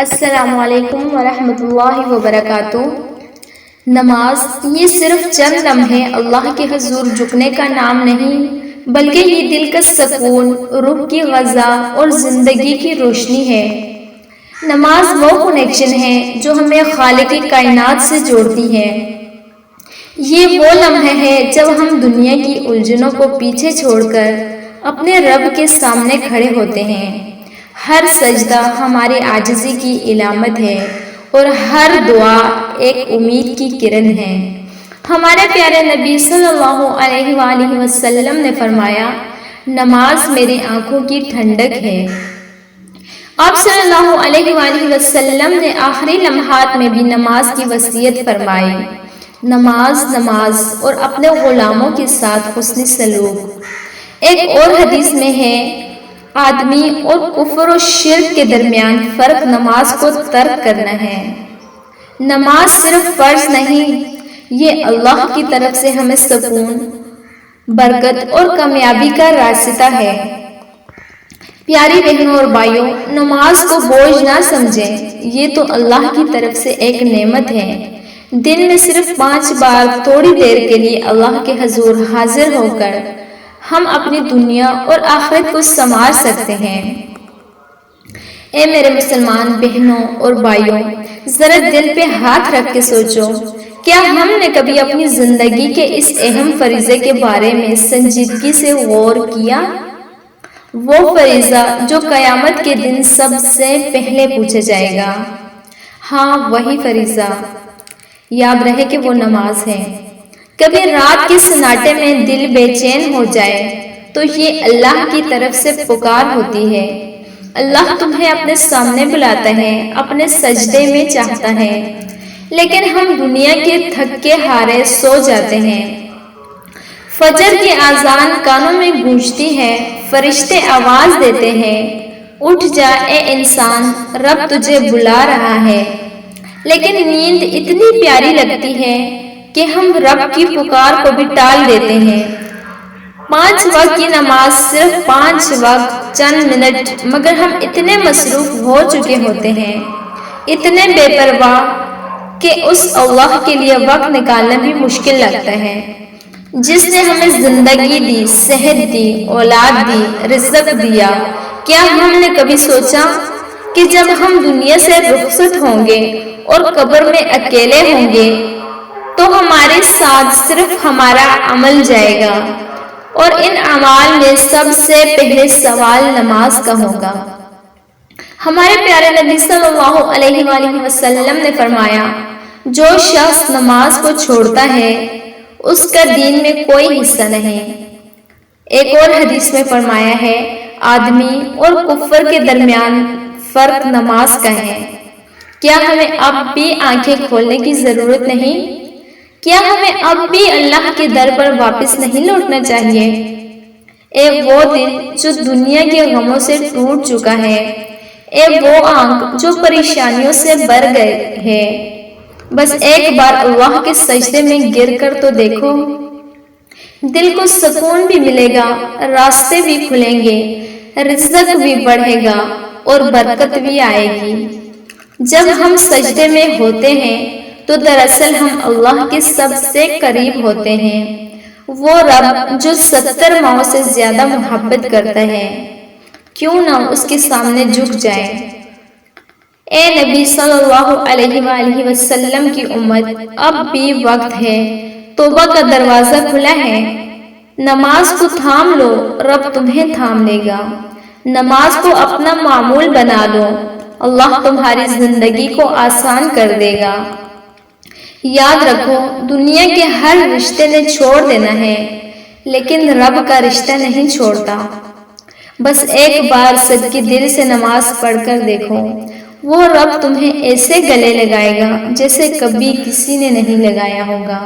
السلام علیکم ورحمۃ اللہ وبرکاتہ۔ نماز یہ صرف چند لمحے اللہ کے حضور جھکنے کا نام نہیں، بلکہ یہ دل کا سکون، روح کی غذا اور زندگی کی روشنی ہے۔ نماز وہ کنیکشن ہے جو ہمیں خالق کائنات سے جوڑتی ہے۔ یہ وہ لمحہ ہے جب ہم دنیا کی الجھنوں کو پیچھے چھوڑ کر اپنے رب کے سامنے کھڑے ہوتے ہیں۔ ہر سجدہ ہماری عاجزی کی علامت ہے اور ہر دعا ایک امید کی کرن ہے۔ ہمارے پیارے نبی صلی اللہ علیہ وآلہ وسلم نے فرمایا، نماز میری آنکھوں کی ٹھنڈک ہے۔ آپ صلی اللہ علیہ وآلہ وسلم نے آخری لمحات میں بھی نماز کی وصیت فرمائی، نماز نماز اور اپنے غلاموں کے ساتھ حسن سلوک۔ ایک اور حدیث میں ہے، آدمی اور کفر و شرک کے درمیان فرق نماز کو ترک کرنا ہے۔ نماز صرف فرض نہیں، یہ اللہ کی طرف سے ہمیں سکون، برکت اور کامیابی کا راستہ ہے۔ پیاری بہنوں اور بھائیوں، نماز کو بوجھ نہ سمجھیں، یہ تو اللہ کی طرف سے ایک نعمت ہے۔ دن میں صرف 5 بار تھوڑی دیر کے لیے اللہ کے حضور حاضر ہو کر ہم اپنی دنیا اور آخرت کو سنوار سکتے ہیں۔ اے میرے مسلمان بہنوں اور بھائیوں، ذرا دل پہ ہاتھ رکھ کے سوچو، کیا ہم نے کبھی اپنی زندگی کے اس اہم فریضے کے بارے میں سنجیدگی سے غور کیا؟ وہ فریضہ جو قیامت کے دن سب سے پہلے پوچھا جائے گا۔ ہاں، وہی فریضہ، یاد رہے کہ وہ نماز ہے۔ کبھی رات کے سناٹے میں دل بے چین ہو جائے تو یہ اللہ کی طرف سے پکار ہوتی ہے۔ اللہ تمہیں اپنے سامنے بلاتا ہے، اپنے سجدے میں چاہتا ہے، لیکن ہم دنیا کے تھکے ہارے سو جاتے ہیں۔ فجر کی اذان کانوں میں گونجتی ہے، فرشتے آواز دیتے ہیں، اٹھ جا اے انسان، رب تجھے بلا رہا ہے، لیکن نیند اتنی پیاری لگتی ہے کہ ہم رب کی پکار کو بھی ٹال دیتے ہیں۔ 5 وقت کی نماز، صرف 5 وقت، چند منٹ، مگر ہم اتنے مصروف ہو چکے ہوتے ہیں، اتنے بے پرواہ کہ اس اللہ کے لیے وقت نکالنا بھی مشکل لگتا ہے، جس نے ہمیں زندگی دی، صحت دی، اولاد دی، رزق دیا۔ کیا ہم نے کبھی سوچا کہ جب ہم دنیا سے رخصت ہوں گے اور قبر میں اکیلے ہوں گے تو ہمارے ساتھ صرف ہمارا عمل جائے گا، اور ان اعمال میں سب سے پہلے سوال نماز کا ہوگا۔ ہمارے پیارے نبی صلی اللہ علیہ وآلہ وسلم نے فرمایا، جو شخص نماز کو چھوڑتا ہے اس کا دین میں کوئی حصہ نہیں۔ ایک اور حدیث میں فرمایا ہے، آدمی اور کفر کے درمیان فرق نماز کا ہے۔ کیا ہمیں اب بھی آنکھیں کھولنے کی ضرورت نہیں؟ کیا ہمیں اب بھی اللہ کے در پر واپس نہیں لوٹنا چاہیے؟ اے وہ دل جو دنیا کے غموں سے ٹوٹ چکا ہے، اے وہ آنکھ جو پریشانیوں سے بھر گئے ہے، بس ایک بار اللہ کے سجدے میں گر کر تو دیکھو۔ دل کو سکون بھی ملے گا، راستے بھی کھلیں گے، رزق بھی بڑھے گا اور برکت بھی آئے گی۔ جب ہم سجدے میں ہوتے ہیں تو دراصل ہم اللہ کے سب سے قریب ہوتے ہیں، وہ رب جو 70 ماؤں سے زیادہ محبت کرتا ہے۔ کیوں نہ اس کے سامنے جھک جائیں۔ اے نبی صلی اللہ علیہ وآلہ وسلم کی امت، اب بھی وقت ہے، توبہ کا دروازہ کھلا ہے۔ نماز کو تھام لو، رب تمہیں تھام لے گا۔ نماز کو اپنا معمول بنا لو، اللہ تمہاری زندگی کو آسان کر دے گا۔ یاد رکھو، دنیا کے ہر رشتے نے چھوڑ دینا ہے، لیکن رب کا رشتہ نہیں چھوڑتا۔ بس ایک بار صدقے دل سے نماز پڑھ کر دیکھو، وہ رب تمہیں ایسے گلے لگائے گا جیسے کبھی کسی نے نہیں لگایا ہوگا۔